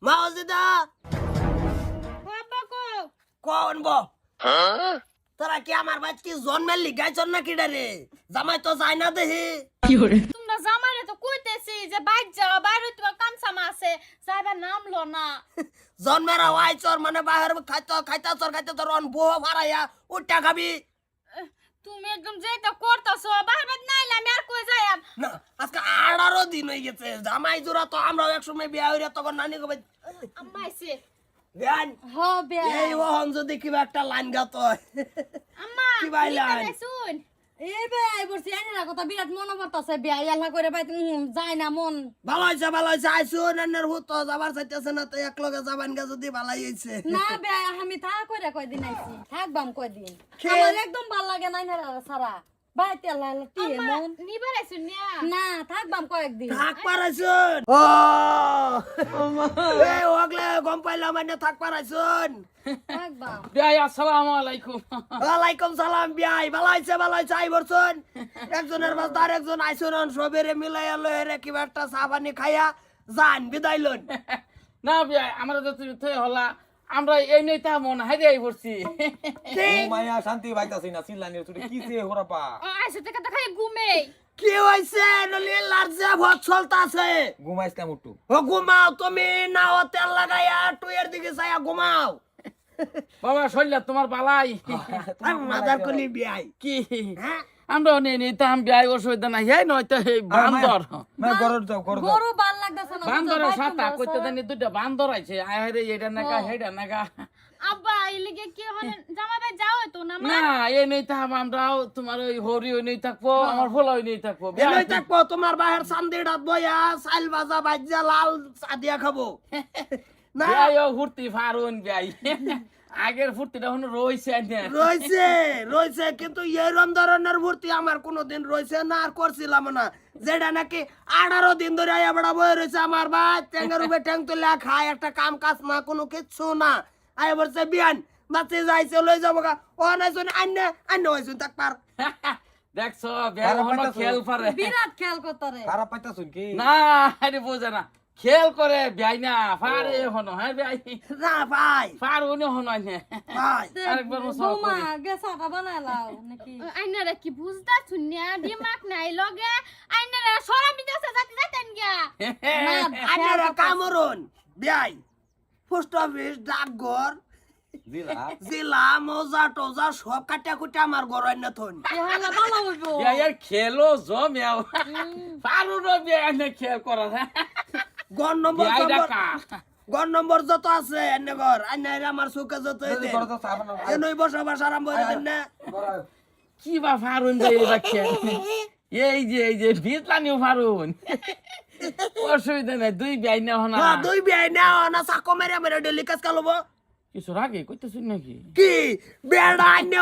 মাওজিদা কোন বো তোরা কি আমার বাদ কি জন্মের লিগাইছন না কিডা রে জামাই তো যায় না দেহি তোমরা জামাইরে তো কইতেছি যে বাইর যাও বাইরে তোমার কামসামা আছে সাহেবের নাম লো না জন্মের আইছর মানে বাহির খাইতে তোর অন বো ভাড়াইয়া উঠটা খাবি তুমি একদম যেটা করতেছো বাইরে বাদ নাইলে আমি আর কই যাই না আজকে 18 দিন হয়ে গেছে জামাই জোড়া তো আমরাও একসময় বিয়া হইরা তখন নানি কবে আম্মা আইছে জ্ঞান হবে এই ওহন যদি কিবা একটা লাইন গাত আম্মা কি বাইলান শুন এই বে আই বলছি আইনার কথা বিরাট মনে পড়তাছে বিয়া আল্লাহ করে ভাই যায় না মন ভালো হয়েছে আইসো নান্নার হুতো যাবার চাইতেছে না তো এক লগে যাবান গা যদি ভালাই হয়েছে না বে আমি থাক কইরা কয়দিন আইছি থাকবাম কয়দিন খে- আমার একদম ভাল লাগে না আইনার সারা বাইতে আল্লাহ টি আম্মা মন নিবার আইছুন নিয়া না থাকবাম কয়েকদিন থাক পারাইছুন ও এই ওগলে গম পাইলাম মানে থাক পারাইছুন থাকবাম বিয়াই আসসালামু আলাইকুম ওয়ালাইকুম সালাম বিয়াই ভালো হয়েছে আই বলছুন একজনের বাস আর একজন আইছুন সবেরে মিলাইয়া লহেরে কিবা একটা চা পানি খাইয়া যান বিদায় লন না বিয়াই আমরা তো তুই হলা আমরা এই নেই তা মন হাইরে আই পড়ছি মায়া শান্তি পাইতাছি না সিল্লানির ছুটি কিছে হোরাপা ও আইছে থেকে তো খালি ঘুমে কি হইছে নলি লার্জে ভট চলতাছে ঘুমাইছিলাম একটু ও ঘুমাও তুমি না ও তেল লাগাইয়া টুয়ের দিকে চাইয়া ঘুমাও বাবা শৈলা তোমার বালাই আর মাদার কলি বিয়াই কি হ্যাঁ আমরা নেই নেই তা বিয়াই অসুবিধা নাই হ্যাঁ নয়তো এই বান্দর মানে গরর যাও গরর যাও গরু ভাল লাগতাছে না বান্দরের সাথে কইতে জানি দুইটা বান্দর আইছে আরে এটা নাকা হেডা নাকা আব্বা ইলিগে কি হলে জামা ভাই যাও তো না মা না এই নেই তা আমরাও তোমার ওই হরি ওই নেই থাকবো আমার ফলা ওই নেই থাকবো এলই থাকবো তোমার বাহের চান্দিডাত বইয়া চাইল ভাজা ভাজা লাল চা দিয়া খাবো না বিয়াইও ফুর্তি ফারুন বিয়াই আগের ফুর্তিটা হন রইছে না রয়েছে কিন্তু এরম ধরনের ভর্তি আমার কোনোদিন রয়েছে না আর করছিলাম না যেটা নাকি 18 দিন ধরে আয়া বড়া বয়ে রয়েছে আমার ভাই ট্যাঙ্গের উপরে ট্যাঙ্ক তুলে খায় একটা কাম কাজ না কোনো কিচ্ছু না আয়া বলছে বিয়ান বাচ্চা যাইছে লই যাবো গা ও নাইছুন আন্য হইছুন তাক পার দেখছো বিয়াই হলো খেল পারে বিরাট খেয়াল করতারে খারাপ পাইতাছুন কি না আরে বোঝে না খেল করে বিয়াই না পারে হনো হ্যাঁ বিয়াই না ভাই পারুনি হনো না ভাই আরেকবার মশা বৌমা গেছাটা বানাইলাও নাকি আইনারা কি বুঝতা শুনিয়া দিমাগ নাই লগে আইনারা সরাম দিতেছে যাতে যাতেন গিয়া আন্নারা কামরুন বিয়াই পোস্ট অফিস ডাকঘর দিলা জিলা মজা টজা সব কাটা কুটা আমার ঘর আইনা থন এহালা ভালো হইব বিয়াই আর খেলো জমিয়াও পারুনো বিয়াই না খেল করা গণ বিয়াই ডাকা নম্বর যত আছে এনে ঘর আইনা আমার চোখে যত গরর যাও চা বানাও এনই বসবাস আরম্ভ হয়ে দেন না কি বা ফারুন যাই রাখে এই যে বিতলানিও ফারুন অসুবিধা নাই দুই বিয়াই না হনা হ্যাঁ দুই বিয়াই না না চাকো মেরে মেরে ডেলি কাজ কালবো কিছু রাগে কইতেছ নাকি কি বেড়া আইনে